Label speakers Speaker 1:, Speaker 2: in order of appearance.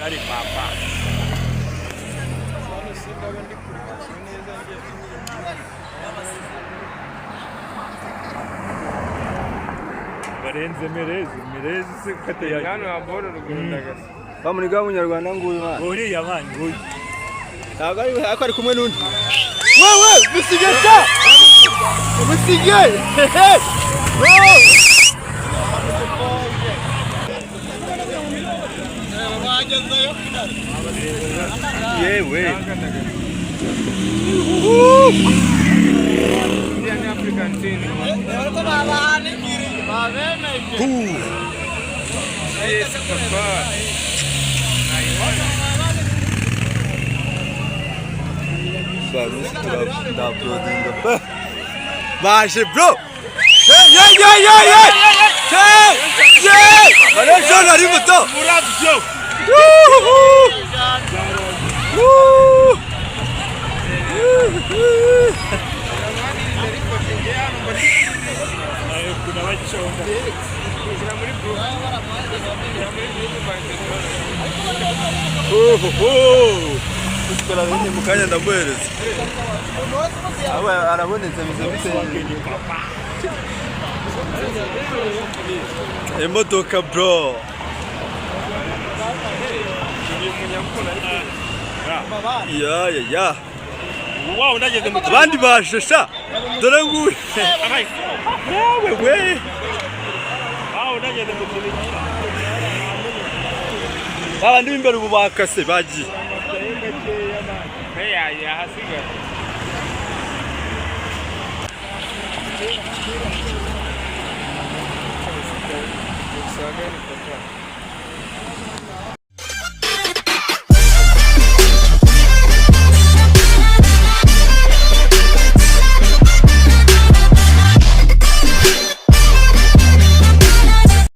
Speaker 1: ari papa barenze merezi se kate ya hano aboro rugundagasa
Speaker 2: bamuniga umunyarwanda nguyu mwana
Speaker 1: uriya bandi nguyu
Speaker 2: ntabwo ari kumwe n'undi wewe musige ta musige yewe baje bro barashona ari muto
Speaker 1: muravyo kuna bachonga
Speaker 2: Kuskora bindi mukanya ndamuhereza aba arabonetse bize imodoka bro ya
Speaker 1: wow ndageze mu
Speaker 2: abandi bashesha dore nguye wewe
Speaker 1: wow ndageze mu kintu
Speaker 2: abandi b'imbere ubu bakase bagiye
Speaker 1: ya hasiga